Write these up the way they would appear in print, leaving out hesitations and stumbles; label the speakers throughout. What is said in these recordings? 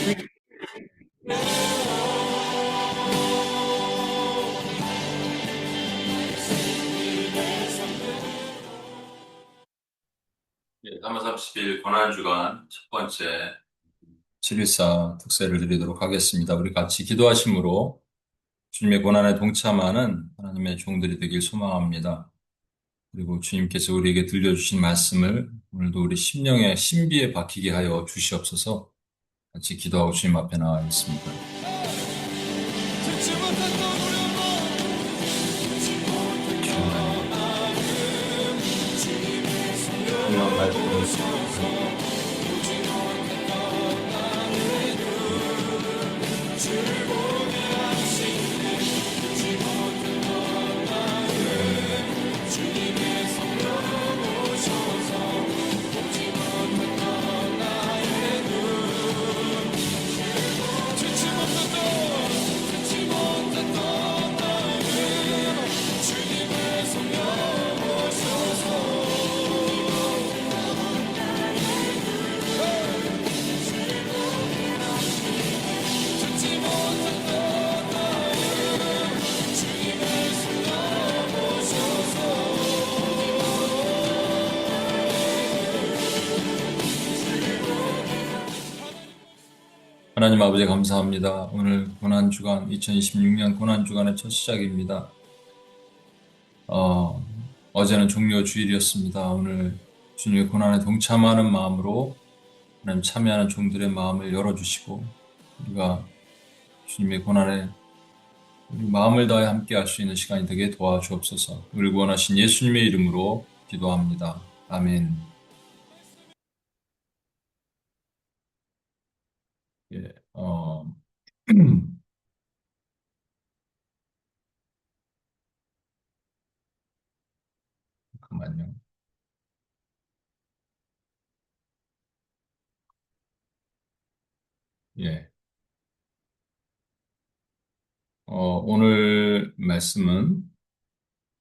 Speaker 1: 3월 30일 고난주간 첫 번째 7.14 특세를 드리도록 하겠습니다. 우리 같이 기도하심으로 주님의 고난에 동참하는 하나님의 종들이 되길 소망합니다. 그리고 주님께서 우리에게 들려주신 말씀을 오늘도 우리 심령의 신비에 박히게 하여 주시옵소서. 같이 기도하고 주님 앞에 나아가겠습니다. 주님 하나님, 이런 말씀을 하나님 아버지 감사합니다. 오늘 고난주간 2026년 고난주간의 첫 시작입니다. 어제는 종료 주일이었습니다. 오늘 주님의 고난에 동참하는 마음으로 하나님 참여하는 종들의 마음을 열어주시고 우리가 주님의 고난에 우리 마음을 다해 함께 할 수 있는 시간이 되게 도와주옵소서. 우리 구원하신 예수님의 이름으로 기도합니다. 아멘. 예, 잠깐만요. 예, 오늘 말씀은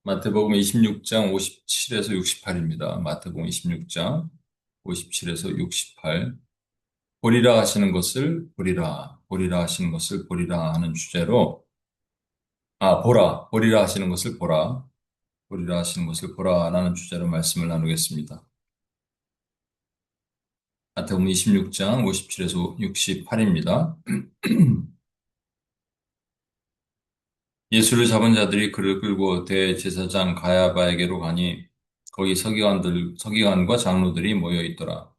Speaker 1: 마태복음 26장 57에서 68입니다. 마태복음 26장 57에서 68. 보리라 하시는 것을 보리라, 보리라 하시는 것을 보리라 하는 주제로, 보라, 보리라 하시는 것을 보라, 보리라 하시는 것을 보라라는 주제로 말씀을 나누겠습니다. 마태복음 26장 57에서 68입니다. 예수를 잡은 자들이 그를 끌고 대제사장 가야바에게로 가니 거기 서기관과 장로들이 모여 있더라.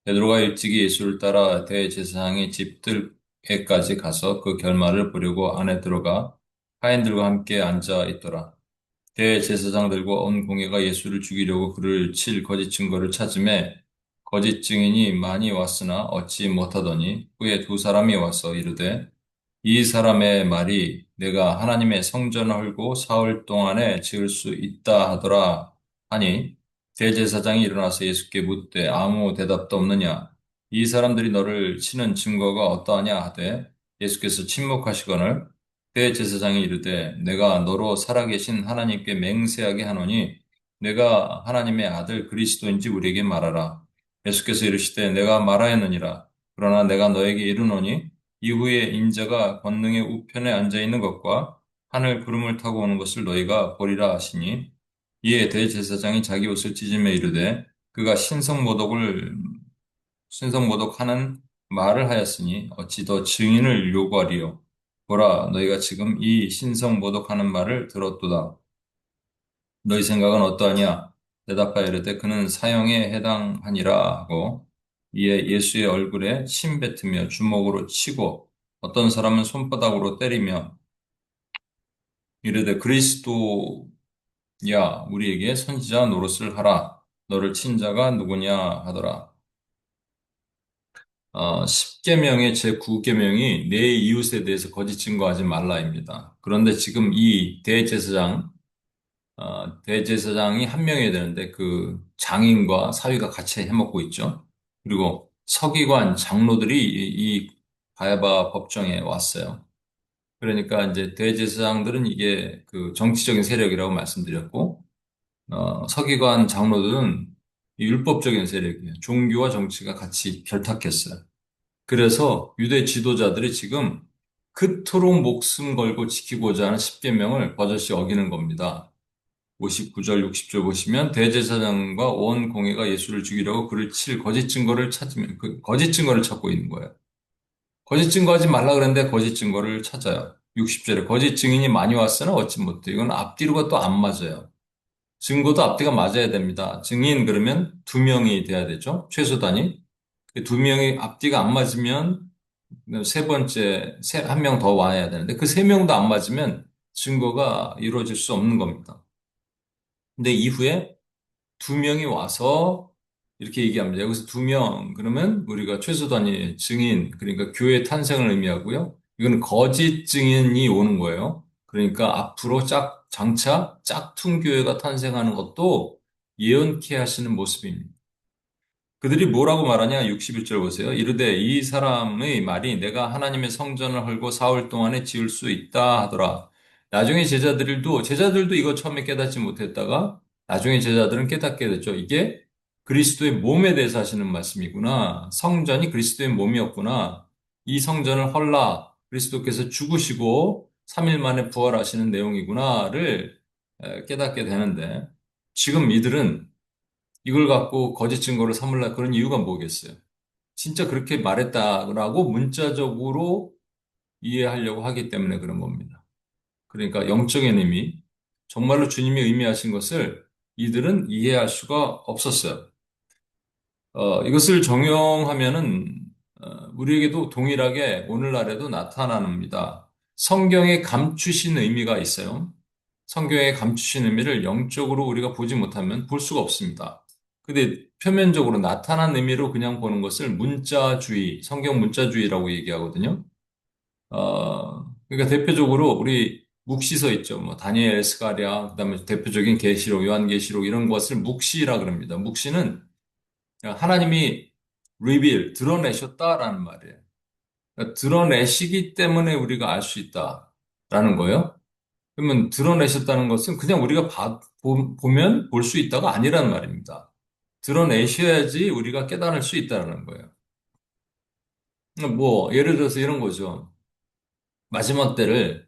Speaker 1: 베드로가 일찍이 예수를 따라 대제사장의 집들에까지 가서 그 결말을 보려고 안에 들어가 하인들과 함께 앉아 있더라. 대제사장들과 온 공회가 예수를 죽이려고 그를 칠 거짓 증거를 찾음에 거짓 증인이 많이 왔으나 얻지 못하더니 후에 두 사람이 와서 이르되 이 사람의 말이 내가 하나님의 성전을 헐고 사흘 동안에 지을 수 있다 하더라 하니 대제사장이 일어나서 예수께 묻되 아무 대답도 없느냐 이 사람들이 너를 치는 증거가 어떠하냐 하되 예수께서 침묵하시거늘 대제사장이 이르되 내가 너로 살아계신 하나님께 맹세하게 하노니 내가 하나님의 아들 그리스도인지 우리에게 말하라. 예수께서 이르시되 내가 말하였느니라. 그러나 내가 너에게 이르노니 이후에 인자가 권능의 우편에 앉아 있는 것과 하늘 구름을 타고 오는 것을 너희가 보리라 하시니 이에 대제사장이 자기 옷을 찢으며 이르되 그가 신성모독하는 말을 하였으니 어찌 더 증인을 요구하리요. 보라, 너희가 지금 이 신성모독하는 말을 들었도다. 너희 생각은 어떠하냐? 대답하여 이르되 그는 사형에 해당하니라 하고 이에 예수의 얼굴에 침 뱉으며 주먹으로 치고 어떤 사람은 손바닥으로 때리며 이르되 그리스도야 우리에게 선지자 노릇을 하라. 너를 친 자가 누구냐 하더라. 10계명의 제9계명이 내 이웃에 대해서 거짓 증거하지 말라입니다. 그런데 지금 이 대제사장이 한 명이어야 되는데 그 장인과 사위가 같이 해먹고 있죠. 그리고 서기관, 장로들이 이 바야바 법정에 왔어요. 그러니까 이제 대제사장들은 이게 그 정치적인 세력이라고 말씀드렸고, 서기관, 장로들은 이 율법적인 세력이에요. 종교와 정치가 같이 결탁했어요. 그래서 유대 지도자들이 지금 그토록 목숨 걸고 지키고자 하는 십계명을 버젓이 어기는 겁니다. 59절, 60절 보시면 대제사장과 온 공회가 예수를 죽이려고 그를 칠 거짓 증거를 찾으면 그 거짓 증거를 찾고 있는 거예요. 거짓 증거하지 말라 그랬는데 거짓 증거를 찾아요. 60절에 거짓 증인이 많이 왔으나 얻지 못해. 이건 앞뒤로가 또 안 맞아요. 증거도 앞뒤가 맞아야 됩니다. 증인 그러면 두 명이 돼야 되죠. 최소 단위. 두 명이 앞뒤가 안 맞으면 세 번째, 한 명 더 와야 되는데 그 세 명도 안 맞으면 증거가 이루어질 수 없는 겁니다. 근데 이후에 두 명이 와서 이렇게 얘기합니다. 여기서 두 명, 그러면 우리가 최소 단위 증인, 그러니까 교회 탄생을 의미하고요. 이거는 거짓 증인이 오는 거예요. 그러니까 앞으로 장차 짝퉁 교회가 탄생하는 것도 예언케 하시는 모습입니다. 그들이 뭐라고 말하냐? 61절 보세요. 이르되 이 사람의 말이 내가 하나님의 성전을 헐고 사흘 동안에 지을 수 있다 하더라. 나중에 제자들도 이거 처음에 깨닫지 못했다가 나중에 제자들은 깨닫게 됐죠. 이게 그리스도의 몸에 대해서 하시는 말씀이구나. 성전이 그리스도의 몸이었구나. 이 성전을 헐라. 그리스도께서 죽으시고 3일 만에 부활하시는 내용이구나를 깨닫게 되는데 지금 이들은 이걸 갖고 거짓 증거를 삼으려 그런 이유가 뭐겠어요? 진짜 그렇게 말했다라고 문자적으로 이해하려고 하기 때문에 그런 겁니다. 그러니까 영적인 의미, 정말로 주님이 의미하신 것을 이들은 이해할 수가 없었어요. 이것을 정용하면은 우리에게도 동일하게 오늘날에도 나타납니다. 성경에 감추신 의미가 있어요. 성경에 감추신 의미를 영적으로 우리가 보지 못하면 볼 수가 없습니다. 근데 표면적으로 나타난 의미로 그냥 보는 것을 문자주의, 성경 문자주의라고 얘기하거든요. 그러니까 대표적으로 우리 묵시서 있죠. 뭐 다니엘, 스가랴, 그다음에 대표적인 계시록, 요한계시록 이런 것을 묵시라 그럽니다. 묵시는 하나님이 드러내셨다라는 말이에요. 그러니까 드러내시기 때문에 우리가 알 수 있다라는 거예요. 그러면 드러내셨다는 것은 그냥 우리가 보면 볼 수 있다가 아니라는 말입니다. 드러내셔야지 우리가 깨달을 수 있다는 거예요. 뭐, 예를 들어서 이런 거죠. 마지막 때를,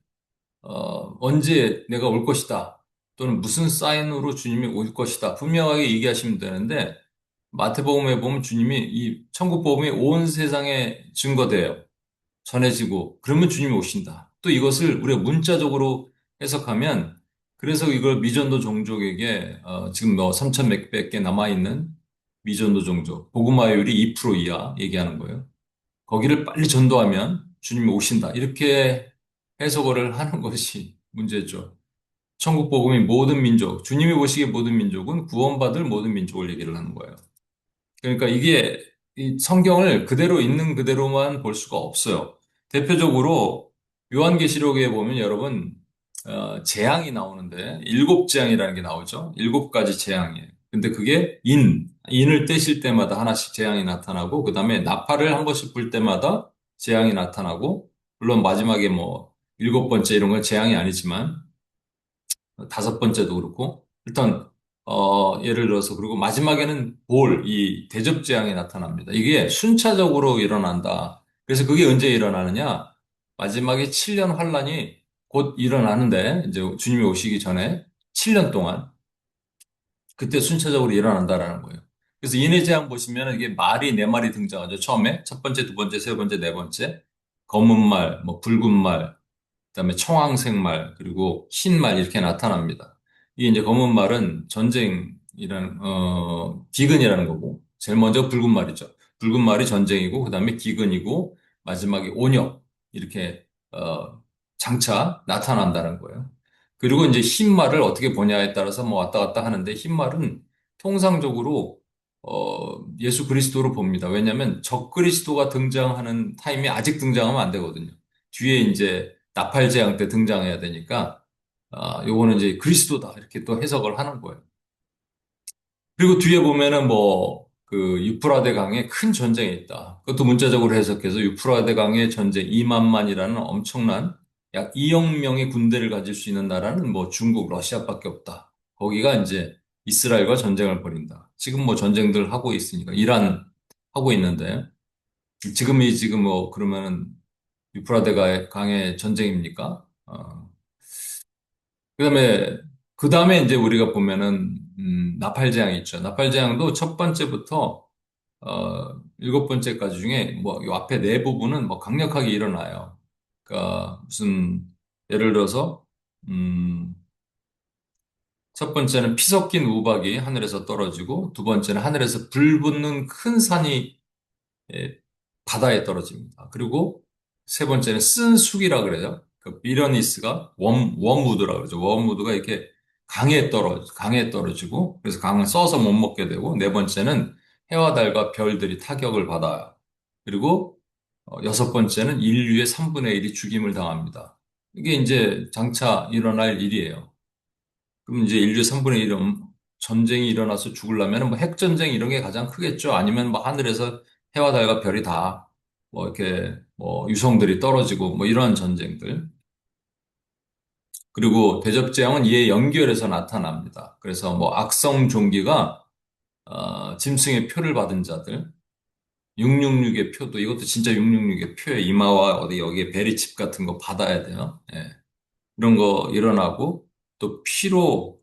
Speaker 1: 언제 내가 올 것이다. 또는 무슨 사인으로 주님이 올 것이다. 분명하게 얘기하시면 되는데, 마태복음에 보면 주님이 이 천국복음이 온 세상에 증거돼요. 전해지고 그러면 주님이 오신다. 또 이것을 우리가 문자적으로 해석하면 그래서 이걸 미전도 종족에게 지금 뭐 3천 몇백 개 남아있는 미전도 종족 복음화율이 2% 이하 얘기하는 거예요. 거기를 빨리 전도하면 주님이 오신다. 이렇게 해석을 하는 것이 문제죠. 천국 복음이 모든 민족, 주님이 보시기에 모든 민족은 구원받을 모든 민족을 얘기를 하는 거예요. 그러니까 이게 이 성경을 그대로 있는 그대로만 볼 수가 없어요. 대표적으로 요한계시록에 보면 여러분 재앙이 나오는데 일곱 재앙이라는 게 나오죠. 일곱 가지 재앙이에요. 근데 그게 인을 떼실 때마다 하나씩 재앙이 나타나고 그다음에 나팔을 한 번씩 불 때마다 재앙이 나타나고 물론 마지막에 뭐 일곱 번째 이런 건 재앙이 아니지만 다섯 번째도 그렇고, 일단, 예를 들어서, 그리고 마지막에는 이 대접재앙이 나타납니다. 이게 순차적으로 일어난다. 그래서 그게 언제 일어나느냐? 마지막에 7년 환란이 곧 일어나는데, 이제 주님이 오시기 전에 7년 동안, 그때 순차적으로 일어난다라는 거예요. 그래서 인의 재앙 보시면 이게 말이 네 마리 등장하죠. 처음에 첫 번째, 두 번째, 세 번째, 네 번째. 검은 말, 뭐 붉은 말, 그다음에 청황색 말, 그리고 흰 말 이렇게 나타납니다. 이게 이제 검은 말은 기근이라는 거고, 제일 먼저 붉은 말이죠. 붉은 말이 전쟁이고, 그다음에 기근이고, 마지막에 온역, 이렇게, 장차 나타난다는 거예요. 그리고 이제 흰 말을 어떻게 보냐에 따라서 뭐 왔다 갔다 하는데, 흰 말은 통상적으로, 예수 그리스도로 봅니다. 왜냐하면 적그리스도가 등장하는 타임이 아직 등장하면 안 되거든요. 뒤에 이제 나팔제왕 때 등장해야 되니까, 요거는 이제 그리스도다. 이렇게 또 해석을 하는 거예요. 그리고 뒤에 보면은 뭐, 그 유프라데 강에 큰 전쟁이 있다. 그것도 문자적으로 해석해서 유프라데 강의 전쟁 2만만이라는 엄청난 약 2억 명의 군대를 가질 수 있는 나라는 뭐 중국, 러시아밖에 없다. 거기가 이제 이스라엘과 전쟁을 벌인다. 지금 뭐 전쟁들 하고 있으니까 이란 하고 있는데 지금 뭐 그러면은 유프라데 강의 전쟁입니까? 그다음에 그다음에 이제 우리가 보면은 나팔재앙이 있죠. 나팔재앙도 첫 번째부터 일곱 번째까지 중에 뭐 요 앞에 네 부분은 뭐 강력하게 일어나요. 그러니까 무슨 예를 들어서 음, 첫 번째는 피 섞인 우박이 하늘에서 떨어지고 두 번째는 하늘에서 불 붙는 큰 산이 예, 바다에 떨어집니다. 그리고 세 번째는 쓴쑥이라 그래요. 그 비러니스가 웜우드라 그러죠. 웜우드가 이렇게 강에 떨어지고 그래서 강을 써서 못 먹게 되고 네 번째는 해와 달과 별들이 타격을 받아요. 그리고 여섯 번째는 인류의 3분의 1이 죽임을 당합니다. 이게 이제 장차 일어날 일이에요. 그럼 이제 인류 3분의 1은 전쟁이 일어나서 죽으려면 뭐 핵전쟁 이런 게 가장 크겠죠. 아니면 뭐 하늘에서 해와 달과 별이 다 뭐 이렇게 뭐 유성들이 떨어지고 뭐 이런 전쟁들. 그리고 대접재앙은 이에 연결해서 나타납니다. 그래서 뭐 악성 종기가 짐승의 표를 받은 자들, 666의 표도 이것도 진짜 666의 표에 이마와 어디 여기에 베리칩 같은 거 받아야 돼요. 예. 이런 거 일어나고 또 피로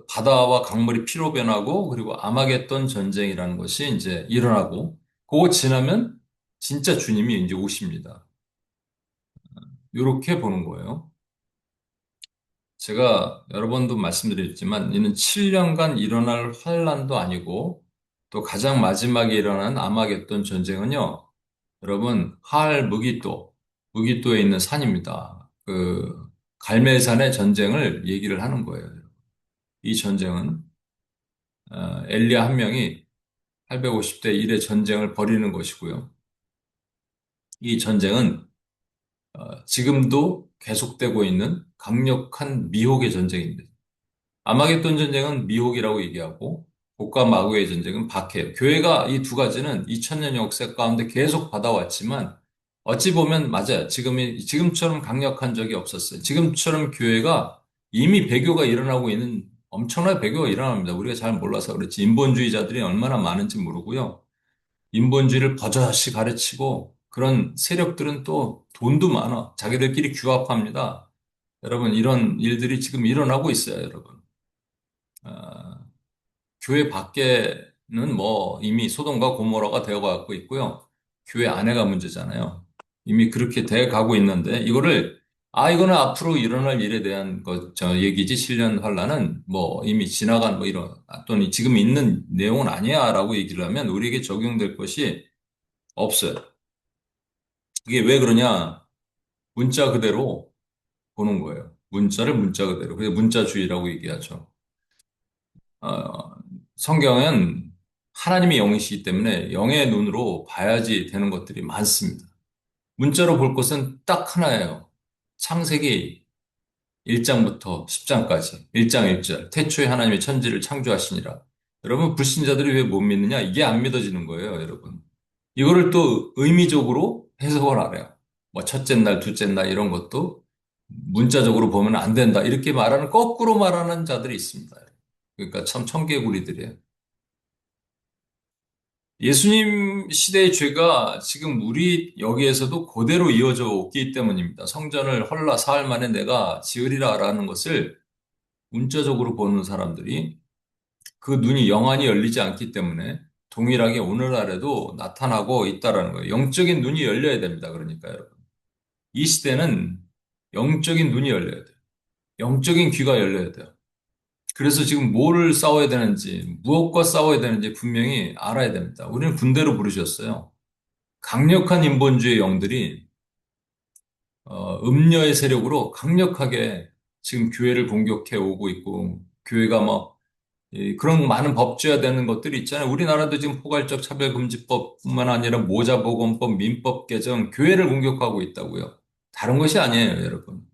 Speaker 1: 바다와 강물이 피로 변하고 그리고 아마겟돈 전쟁이라는 것이 이제 일어나고 그거 지나면 진짜 주님이 이제 오십니다. 이렇게 보는 거예요. 제가 여러 번도 말씀드렸지만 이는 7년간 일어날 환란도 아니고 또 가장 마지막에 일어난 아마겟돈 전쟁은요. 여러분 하알 무기또에 있는 산입니다. 그 갈멜산의 전쟁을 얘기를 하는 거예요. 이 전쟁은 엘리야 한 명이 850대 1의 전쟁을 벌이는 것이고요. 이 전쟁은 지금도 계속되고 있는 강력한 미혹의 전쟁입니다. 아마겟돈 전쟁은 미혹이라고 얘기하고 복과 마구의 전쟁은 박해예요. 교회가 이 두 가지는 2000년 역사 가운데 계속 받아왔지만 어찌 보면 맞아요. 지금처럼 강력한 적이 없었어요. 지금처럼 교회가 이미 배교가 일어나고 있는 엄청난 배교가 일어납니다. 우리가 잘 몰라서 그렇지. 인본주의자들이 얼마나 많은지 모르고요. 인본주의를 버젓이 가르치고 그런 세력들은 또 돈도 많아. 자기들끼리 규합합니다. 여러분, 이런 일들이 지금 일어나고 있어요, 여러분. 아, 교회 밖에는 뭐 이미 소돔과 고모라가 되어가고 있고요. 교회 안에가 문제잖아요. 이미 그렇게 돼 가고 있는데 이거는 앞으로 일어날 일에 대한 저 얘기지. 7년 환란은 뭐 이미 지나간 뭐 이런 또는 지금 있는 내용은 아니야라고 얘기를 하면 우리에게 적용될 것이 없어요. 이게 왜 그러냐? 문자 그대로 보는 거예요. 문자를 문자 그대로. 그래서 문자주의라고 얘기하죠. 어, 성경은 하나님의 영이시기 때문에 영의 눈으로 봐야지 되는 것들이 많습니다. 문자로 볼 것은 딱 하나예요. 창세기 1장부터 10장까지. 1장 1절. 태초에 하나님의 천지를 창조하시니라. 여러분, 불신자들이 왜 못 믿느냐? 이게 안 믿어지는 거예요, 여러분. 이거를 또 의미적으로 해석을 알아요. 뭐 첫째 날, 둘째 날 이런 것도 문자적으로 보면 안 된다. 이렇게 말하는 거꾸로 말하는 자들이 있습니다. 그러니까 참 청개구리들이에요. 예수님 시대의 죄가 지금 우리 여기에서도 그대로 이어져 오기 때문입니다. 성전을 헐라 사흘 만에 내가 지으리라라는 것을 문자적으로 보는 사람들이 그 눈이 영안이 열리지 않기 때문에 동일하게 오늘날에도 나타나고 있다라는 거예요. 영적인 눈이 열려야 됩니다. 그러니까 여러분. 이 시대는 영적인 눈이 열려야 돼요. 영적인 귀가 열려야 돼요. 그래서 지금 뭐를 싸워야 되는지, 무엇과 싸워야 되는지 분명히 알아야 됩니다. 우리는 군대로 부르셨어요. 강력한 인본주의 영들이 음녀의 세력으로 강력하게 지금 교회를 공격해 오고 있고, 교회가 뭐 그런 많은 법제화 되는 것들이 있잖아요. 우리나라도 지금 포괄적 차별금지법뿐만 아니라 모자보건법, 민법 개정, 교회를 공격하고 있다고요. 다른 것이 아니에요, 여러분.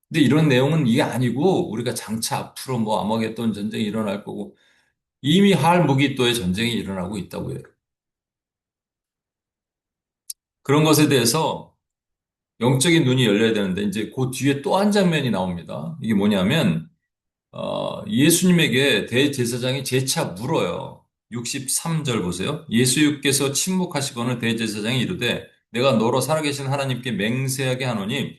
Speaker 1: 근데 이런 내용은 이게 아니고 우리가 장차 앞으로 뭐 아마겟돈 전쟁이 일어날 거고 이미 할무기또의 전쟁이 일어나고 있다고요. 그런 것에 대해서 영적인 눈이 열려야 되는데 이제 그 뒤에 또 한 장면이 나옵니다. 이게 뭐냐면 예수님에게 대제사장이 재차 물어요. 63절 보세요. 예수께서 침묵하시고는 대제사장이 이르되 내가 너로 살아계신 하나님께 맹세하게 하노니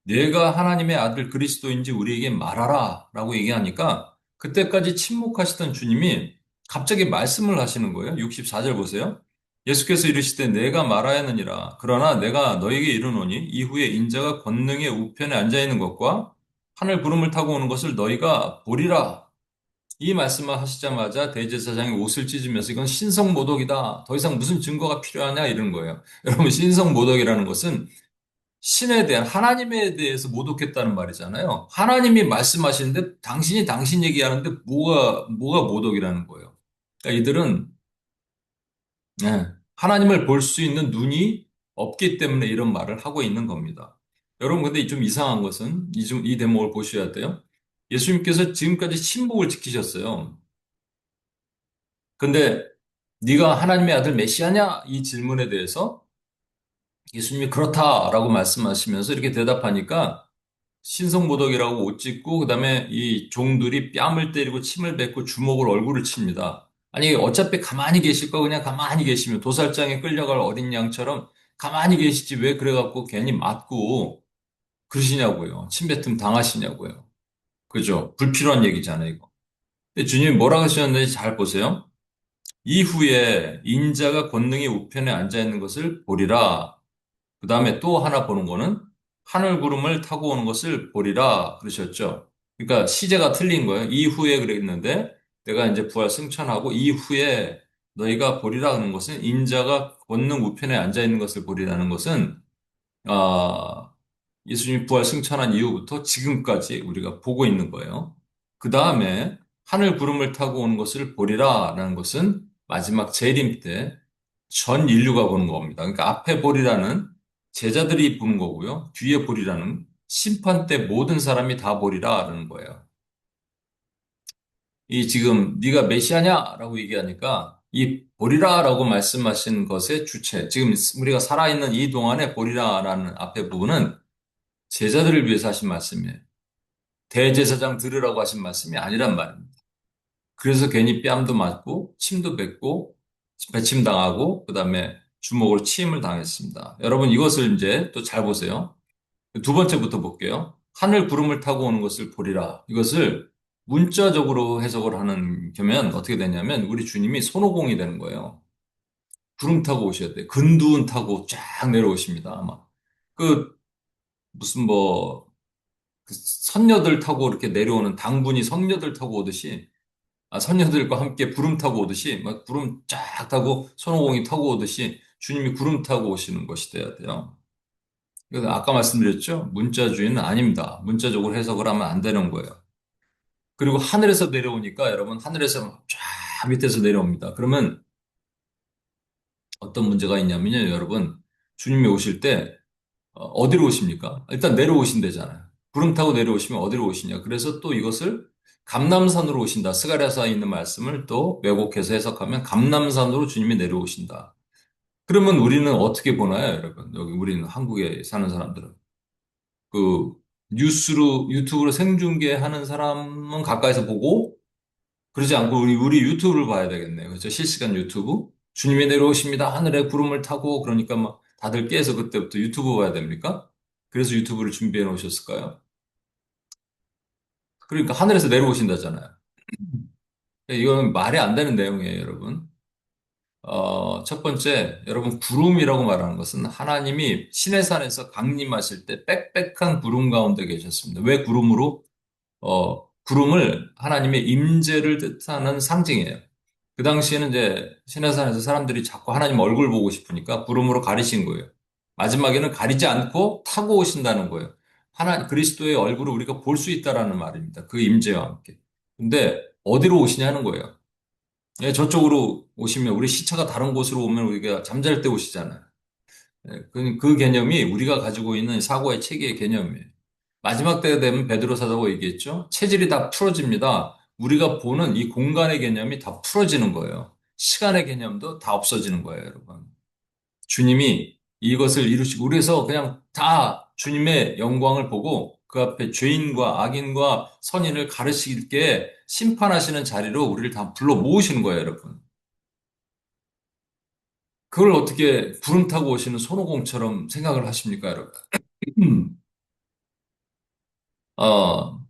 Speaker 1: 내가 하나님의 아들 그리스도인지 우리에게 말하라 라고 얘기하니까 그때까지 침묵하시던 주님이 갑자기 말씀을 하시는 거예요. 64절 보세요. 예수께서 이르시되 내가 말하였느니라. 그러나 내가 너에게 이르노니 이후에 인자가 권능의 우편에 앉아 있는 것과 하늘 구름을 타고 오는 것을 너희가 보리라. 이 말씀을 하시자마자 대제사장이 옷을 찢으면서 이건 신성모독이다. 더 이상 무슨 증거가 필요하냐 이런 거예요. 여러분 신성모독이라는 것은 신에 대한 하나님에 대해서 모독했다는 말이잖아요. 하나님이 말씀하시는데 당신이 당신 얘기하는데 뭐가 모독이라는 거예요. 그러니까 이들은 하나님을 볼 수 있는 눈이 없기 때문에 이런 말을 하고 있는 겁니다. 여러분 근데 좀 이상한 것은 이 대목을 보셔야 돼요. 예수님께서 지금까지 신복을 지키셨어요. 근데 네가 하나님의 아들 메시아냐? 이 질문에 대해서 예수님이 그렇다라고 말씀하시면서 이렇게 대답하니까 신성모독이라고 옷 찢고 그다음에 이 종들이 뺨을 때리고 침을 뱉고 주먹으로 얼굴을 칩니다. 아니 어차피 가만히 계실 거 그냥 가만히 계시면 도살장에 끌려갈 어린 양처럼 가만히 계시지 왜 그래갖고 괜히 맞고 그러시냐고요. 침뱉음 당하시냐고요. 그죠? 불필요한 얘기잖아요, 이거. 근데 주님이 뭐라고 하셨는지 잘 보세요. 이후에 인자가 권능의 우편에 앉아 있는 것을 보리라. 그 다음에 또 하나 보는 거는 하늘 구름을 타고 오는 것을 보리라 그러셨죠. 그러니까 시제가 틀린 거예요. 이후에 그랬는데 내가 이제 부활 승천하고 이후에 너희가 보리라 하는 것은 인자가 권능 우편에 앉아 있는 것을 보리라는 것은 아, 예수님이 부활 승천한 이후부터 지금까지 우리가 보고 있는 거예요. 그 다음에 하늘 구름을 타고 오는 것을 보리라라는 것은 마지막 재림 때 전 인류가 보는 겁니다. 그러니까 앞에 보리라는 제자들이 보는 거고요. 뒤에 보리라는 심판 때 모든 사람이 다 보리라라는 거예요. 이 지금 네가 메시아냐라고 얘기하니까 이 보리라라고 말씀하신 것의 주체, 지금 우리가 살아있는 이 동안에 보리라라는 앞에 부분은 제자들을 위해서 하신 말씀이에요. 대제사장 들으라고 하신 말씀이 아니란 말입니다. 그래서 괜히 뺨도 맞고 침도 뱉고 배침당하고 그다음에 주먹으로 치임을 당했습니다. 여러분 이것을 이제 또 잘 보세요. 두 번째부터 볼게요. 하늘 구름을 타고 오는 것을 보리라. 이것을 문자적으로 해석을 하는 겸면 어떻게 되냐면 우리 주님이 손오공이 되는 거예요. 구름 타고 오셔야 돼. 근두운 타고 쫙 내려오십니다. 아마 그 무슨 뭐 그 선녀들 타고 이렇게 내려오는 당분이 성녀들 타고 오듯이 선녀들과 함께 구름 타고 오듯이 막 구름 쫙 타고 손오공이 타고 오듯이 주님이 구름 타고 오시는 것이 돼야 돼요. 그래서 아까 말씀드렸죠? 문자주의는 아닙니다. 문자적으로 해석을 하면 안 되는 거예요. 그리고 하늘에서 내려오니까 여러분 하늘에서 쫙 밑에서 내려옵니다. 그러면 어떤 문제가 있냐면요, 여러분 주님이 오실 때 어디로 오십니까? 일단 내려오신대잖아요. 구름 타고 내려오시면 어디로 오시냐? 그래서 또 이것을 감람산으로 오신다. 스가랴서에 있는 말씀을 또 왜곡해서 해석하면 감람산으로 주님이 내려오신다. 그러면 우리는 어떻게 보나요, 여러분? 여기 우리는 한국에 사는 사람들은 그 뉴스로 유튜브로 생중계하는 사람은 가까이서 보고 그러지 않고 우리 유튜브를 봐야 되겠네요. 그렇죠? 실시간 유튜브. 주님이 내려오십니다. 하늘에 구름을 타고 그러니까 막 다들 깨서 그때부터 유튜브 봐야 됩니까? 그래서 유튜브를 준비해 놓으셨을까요? 그러니까 하늘에서 내려오신다잖아요. 이건 말이 안 되는 내용이에요, 여러분. 첫 번째, 여러분, 구름이라고 말하는 것은 하나님이 시내산에서 강림하실 때 빽빽한 구름 가운데 계셨습니다. 왜 구름으로? 구름을 하나님의 임재를 뜻하는 상징이에요. 그 당시에는 이제 시내산에서 사람들이 자꾸 하나님 얼굴 보고 싶으니까 구름으로 가리신 거예요. 마지막에는 가리지 않고 타고 오신다는 거예요. 그리스도의 얼굴을 우리가 볼 수 있다라는 말입니다. 그 임재와 함께. 근데 어디로 오시냐는 거예요. 예, 저쪽으로 오시면 우리 시차가 다른 곳으로 오면 우리가 잠잘 때 오시잖아요. 예, 그 개념이 우리가 가지고 있는 사고의 체계의 개념이에요. 마지막 때가 되면 베드로 사도가 얘기했죠. 체질이 다 풀어집니다. 우리가 보는 이 공간의 개념이 다 풀어지는 거예요. 시간의 개념도 다 없어지는 거예요, 여러분. 주님이 이것을 이루시고 그래서 그냥 다 주님의 영광을 보고 그 앞에 죄인과 악인과 선인을 가르치게 심판하시는 자리로 우리를 다 불러 모으시는 거예요, 여러분. 그걸 어떻게 구름 타고 오시는 손오공처럼 생각을 하십니까, 여러분?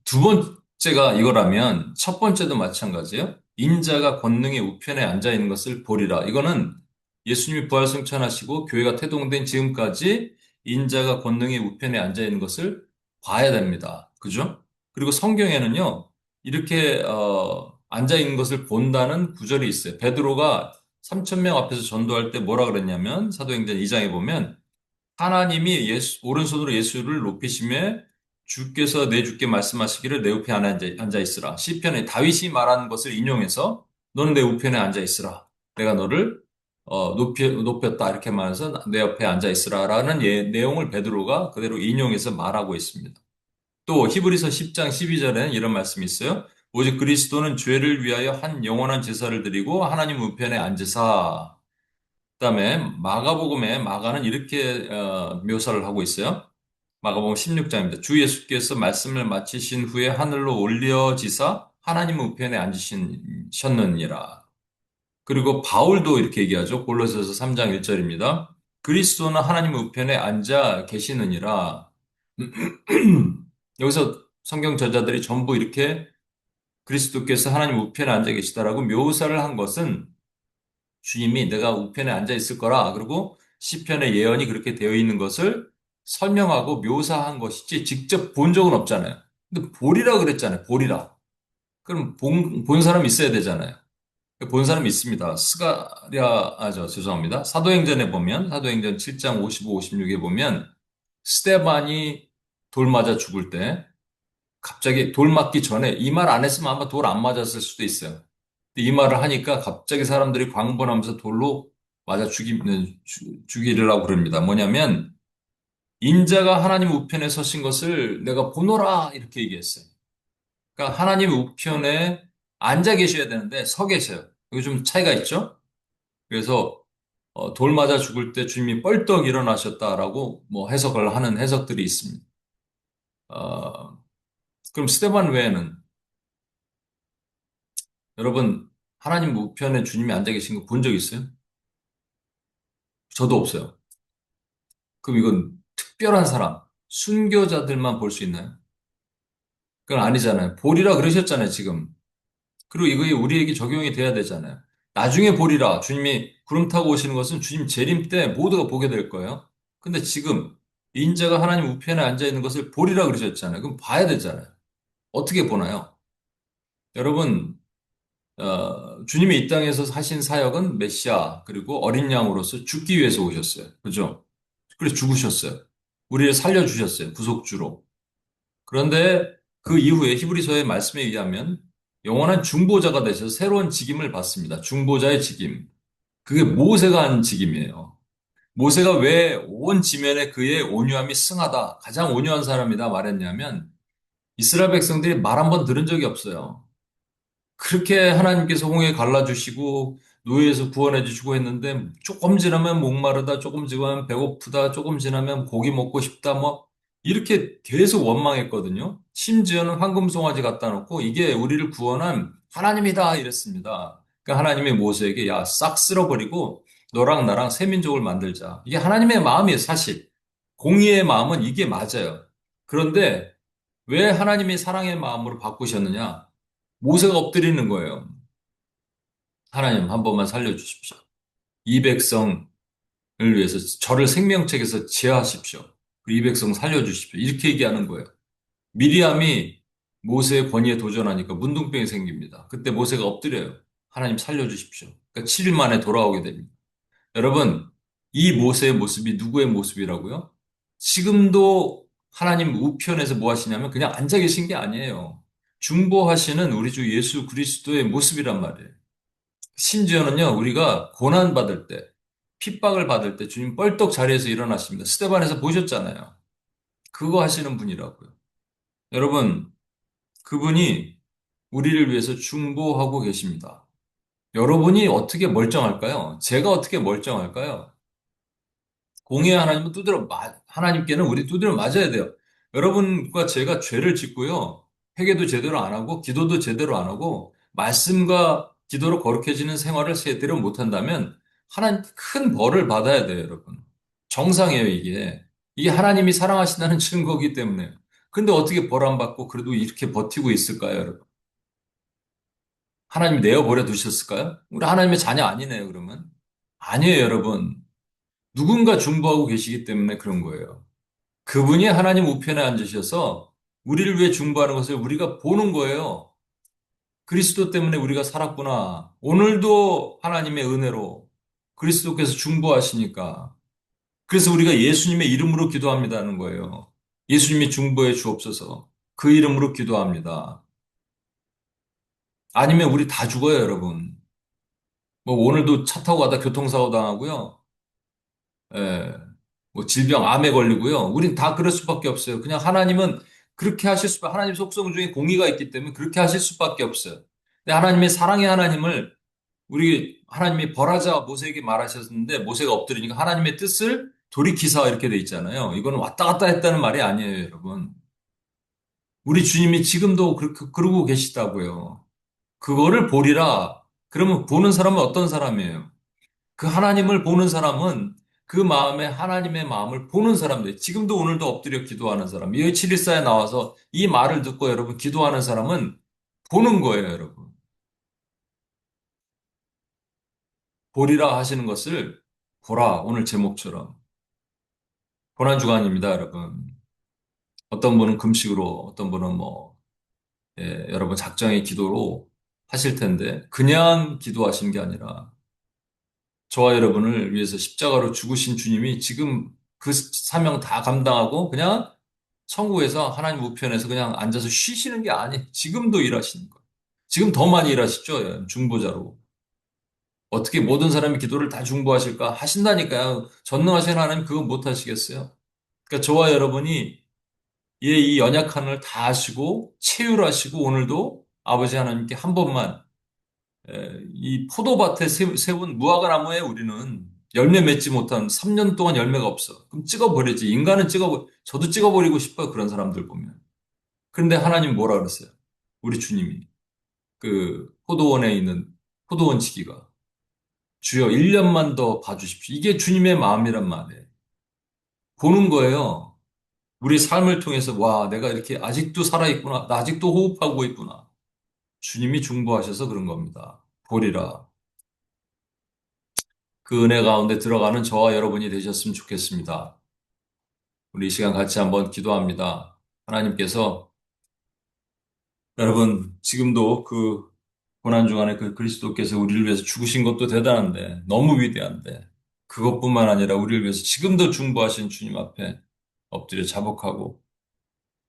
Speaker 1: 두 번째가 이거라면 첫 번째도 마찬가지예요. 인자가 권능의 우편에 앉아 있는 것을 보리라. 이거는 예수님이 부활 승천하시고 교회가 태동된 지금까지 인자가 권능의 우편에 앉아 있는 것을 봐야 됩니다. 그죠? 그리고 성경에는요, 이렇게 앉아 있는 것을 본다는 구절이 있어요. 베드로가 3천 명 앞에서 전도할 때 뭐라 그랬냐면 사도행전 2장에 보면 하나님이 오른손으로 예수를 높이심에 주께서 내 주께 말씀하시기를 내 우편에 앉아 있으라. 시편에 다윗이 말한 것을 인용해서 너는 내 우편에 앉아 있으라. 내가 너를 높였다. 이렇게 말해서 내 옆에 앉아 있으라라는 내용을 베드로가 그대로 인용해서 말하고 있습니다. 또 히브리서 10장 12절에는 이런 말씀이 있어요. 오직 그리스도는 죄를 위하여 한 영원한 제사를 드리고 하나님 우편에 앉으사. 그다음에 마가복음에 마가는 이렇게 묘사를 하고 있어요. 마가복음 16장입니다. 주 예수께서 말씀을 마치신 후에 하늘로 올려지사 하나님 우편에 앉으셨느니라. 그리고 바울도 이렇게 얘기하죠. 골로새서 3장 1절입니다. 그리스도는 하나님 우편에 앉아 계시느니라. 여기서 성경 저자들이 전부 이렇게 그리스도께서 하나님 우편에 앉아 계시다라고 묘사를 한 것은 주님이 내가 우편에 앉아 있을 거라. 그리고 시편의 예언이 그렇게 되어 있는 것을 설명하고 묘사한 것이지 직접 본 적은 없잖아요. 근데 보리라 그랬잖아요. 보리라. 그럼 본 사람 있어야 되잖아요. 본 사람이 있습니다. 죄송합니다. 사도행전에 보면, 사도행전 7장 55, 56에 보면, 스데반이 돌 맞아 죽을 때, 갑자기 돌 맞기 전에 이 말 안 했으면 아마 돌 안 맞았을 수도 있어요. 이 말을 하니까 갑자기 사람들이 광번하면서 돌로 맞아 죽이려고 그럽니다. 뭐냐면, 인자가 하나님 우편에 서신 것을 내가 보노라! 이렇게 얘기했어요. 그러니까 하나님 우편에 앉아 계셔야 되는데 서 계셔요. 이거 좀 차이가 있죠? 그래서 돌 맞아 죽을 때 주님이 뻘떡 일어나셨다라고 뭐 해석을 하는 해석들이 있습니다. 어, 그럼 스테반 외에는 여러분 하나님 우편에 주님이 앉아 계신 거 본 적 있어요? 저도 없어요. 그럼 이건 특별한 사람, 순교자들만 볼 수 있나요? 그건 아니잖아요. 보리라 그러셨잖아요, 지금. 그리고 이거 우리에게 적용이 돼야 되잖아요. 나중에 보리라. 주님이 구름 타고 오시는 것은 주님 재림 때 모두가 보게 될 거예요. 근데 지금 인자가 하나님 우편에 앉아 있는 것을 보리라 그러셨잖아요. 그럼 봐야 되잖아요. 어떻게 보나요? 여러분, 주님이 이 땅에서 하신 사역은 메시아 그리고 어린 양으로서 죽기 위해서 오셨어요. 그죠? 그래서 죽으셨어요. 우리를 살려주셨어요. 구속주로. 그런데 그 이후에 히브리서의 말씀에 의하면 영원한 중보자가 되셔서 새로운 직임을 받습니다. 중보자의 직임. 그게 모세가 한 직임이에요. 모세가 왜 온 지면에 그의 온유함이 승하다, 가장 온유한 사람이다 말했냐면 이스라엘 백성들이 말 한 번 들은 적이 없어요. 그렇게 하나님께서 홍해 갈라주시고 노예에서 구원해 주시고 했는데 조금 지나면 목마르다, 조금 지나면 배고프다, 조금 지나면 고기 먹고 싶다, 뭐 이렇게 계속 원망했거든요. 심지어는 황금 송아지 갖다 놓고 이게 우리를 구원한 하나님이다 이랬습니다. 그러니까 하나님이 모세에게 야, 싹 쓸어버리고 너랑 나랑 새 민족을 만들자. 이게 하나님의 마음이에요, 사실. 공의의 마음은 이게 맞아요. 그런데 왜 하나님이 사랑의 마음으로 바꾸셨느냐? 모세가 엎드리는 거예요. 하나님 한 번만 살려주십시오. 이 백성을 위해서 저를 생명책에서 제하십시오. 이 백성 살려주십시오. 이렇게 얘기하는 거예요. 미리암이 모세의 권위에 도전하니까 문둥병이 생깁니다. 그때 모세가 엎드려요. 하나님 살려주십시오. 그러니까 7일 만에 돌아오게 됩니다. 여러분, 이 모세의 모습이 누구의 모습이라고요? 지금도 하나님 우편에서 뭐 하시냐면 그냥 앉아 계신 게 아니에요. 중보하시는 우리 주 예수 그리스도의 모습이란 말이에요. 심지어는요, 우리가 고난받을 때, 핍박을 받을 때 주님 뻘떡 자리에서 일어나십니다. 스테반에서 보셨잖아요. 그거 하시는 분이라고요. 여러분, 그분이 우리를 위해서 중보하고 계십니다. 여러분이 어떻게 멀쩡할까요? 제가 어떻게 멀쩡할까요? 공의 하나님은 하나님께는 우리 두드려 맞아야 돼요. 여러분과 제가 죄를 짓고요. 회개도 제대로 안 하고, 기도도 제대로 안 하고, 말씀과 기도로 거룩해지는 생활을 제대로 못 한다면, 하나님 큰 벌을 받아야 돼요, 여러분. 정상이에요, 이게. 이게 하나님이 사랑하신다는 증거이기 때문에. 근데 어떻게 벌 안 받고 그래도 이렇게 버티고 있을까요, 여러분? 하나님 내어버려 두셨을까요? 우리 하나님의 자녀 아니네요, 그러면. 아니에요, 여러분. 누군가 중보하고 계시기 때문에 그런 거예요. 그분이 하나님 우편에 앉으셔서 우리를 위해 중보하는 것을 우리가 보는 거예요. 그리스도 때문에 우리가 살았구나. 오늘도 하나님의 은혜로 그리스도께서 중보하시니까. 그래서 우리가 예수님의 이름으로 기도합니다는 거예요. 예수님이 중보해 주옵소서. 그 이름으로 기도합니다. 아니면 우리 다 죽어요, 여러분. 뭐 오늘도 차 타고 가다 교통사고 당하고요. 예. 뭐 질병, 암에 걸리고요. 우린 다 그럴 수밖에 없어요. 그냥 하나님은 그렇게 하실 하나님 속성 중에 공의가 있기 때문에 그렇게 하실 수밖에 없어요. 근데 하나님의 사랑의 하나님을 우리 하나님이 벌하자 모세에게 말하셨는데 모세가 엎드리니까 하나님의 뜻을 돌이키사 이렇게 돼 있잖아요. 이거는 왔다 갔다 했다는 말이 아니에요, 여러분. 우리 주님이 지금도 그렇게 그러고 계시다고요. 그거를 보리라. 그러면 보는 사람은 어떤 사람이에요? 그 하나님을 보는 사람은 그 마음에 하나님의 마음을 보는 사람들. 지금도 오늘도 엎드려 기도하는 사람. 여기 714에 나와서 이 말을 듣고 여러분 기도하는 사람은 보는 거예요, 여러분. 보리라 하시는 것을 보라. 오늘 제목처럼. 고난주간입니다, 여러분. 어떤 분은 금식으로, 어떤 분은 뭐, 여러분 작정의 기도로 하실 텐데, 그냥 기도하신 게 아니라, 저와 여러분을 위해서 십자가로 죽으신 주님이 지금 그 사명 다 감당하고 그냥 천국에서 하나님 우편에서 그냥 앉아서 쉬시는 게 아니, 지금도 일하시는 거예요. 지금 더 많이 일하시죠, 중보자로. 어떻게 모든 사람이 기도를 다 중보하실까? 하신다니까요. 전능하신 하나님 그거 못 하시겠어요? 그러니까 저와 여러분이 이 연약함을 다 하시고 체휼하시고 오늘도 아버지 하나님께 한 번만 이 포도밭에 세운 무화과나무에 우리는 열매 맺지 못한 3년 동안 열매가 없어. 그럼 찍어버리지. 인간은 저도 찍어버리고 싶어요. 그런 사람들 보면. 그런데 하나님 뭐라 그랬어요? 우리 주님이. 그 포도원에 있는 포도원 지기가. 주여 1년만 더 봐주십시오. 이게 주님의 마음이란 말이에요. 보는 거예요. 우리 삶을 통해서 와, 내가 이렇게 아직도 살아있구나. 나 아직도 호흡하고 있구나. 주님이 중보하셔서 그런 겁니다. 보리라. 그 은혜 가운데 들어가는 저와 여러분이 되셨으면 좋겠습니다. 우리 이 시간 같이 한번 기도합니다. 하나님께서 여러분 지금도 그 고난 중간에 그 그리스도께서 우리를 위해서 죽으신 것도 대단한데 너무 위대한데 그것뿐만 아니라 우리를 위해서 지금도 중보하신 주님 앞에 엎드려 자복하고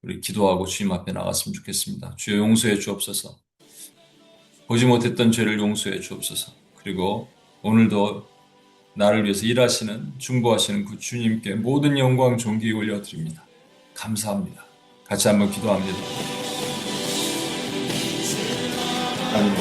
Speaker 1: 우리 기도하고 주님 앞에 나갔으면 좋겠습니다. 주여 용서해 주옵소서. 보지 못했던 죄를 용서해 주옵소서. 그리고 오늘도 나를 위해서 일하시는 중보하시는 그 주님께 모든 영광 존귀 올려드립니다. 감사합니다. 같이 한번 기도합니다. 하나님,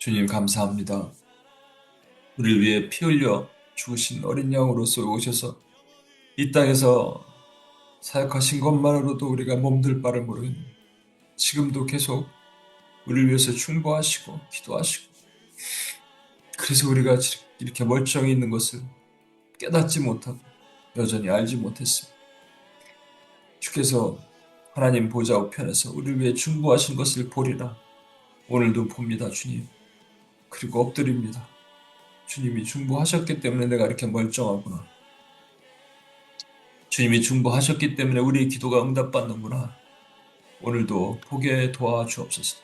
Speaker 1: 주님 감사합니다. 우리를 위해 피 흘려 죽으신 어린 양으로서 오셔서 이 땅에서 사역하신 것만으로도 우리가 몸둘 바를 모르겠는데 지금도 계속 우리를 위해서 충고하시고 기도하시고 그래서 우리가 이렇게 멀쩡히 있는 것을 깨닫지 못하고 여전히 알지 못했습니다. 주께서 하나님 보좌 우편에서 우리를 위해 충고하신 것을 보리라. 오늘도 봅니다, 주님. 그리고 엎드립니다. 주님이 중보하셨기 때문에 내가 이렇게 멀쩡하구나. 주님이 중보하셨기 때문에 우리의 기도가 응답받는구나. 오늘도 보게 도와주옵소서.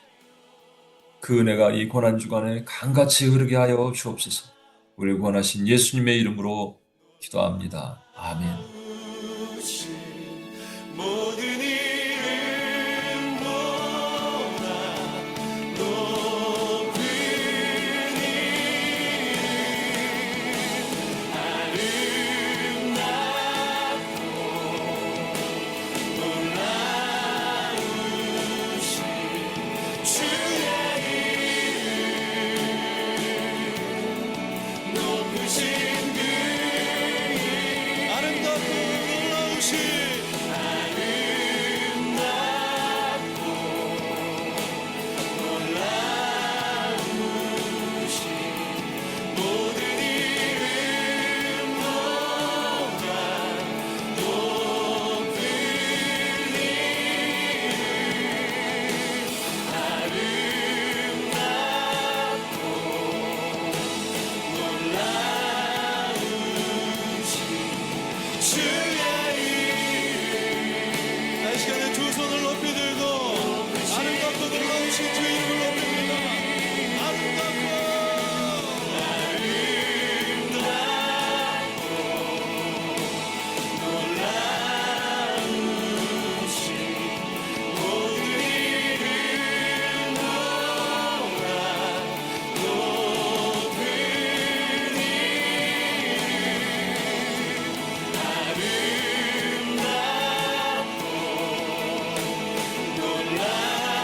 Speaker 1: 그 은혜가 이 고난주간에 강같이 흐르게 하여 주옵소서. 우리 구원하신 예수님의 이름으로 기도합니다. 아멘.
Speaker 2: 모든 이름 보다 높은 이름 아름답고 놀라우신 주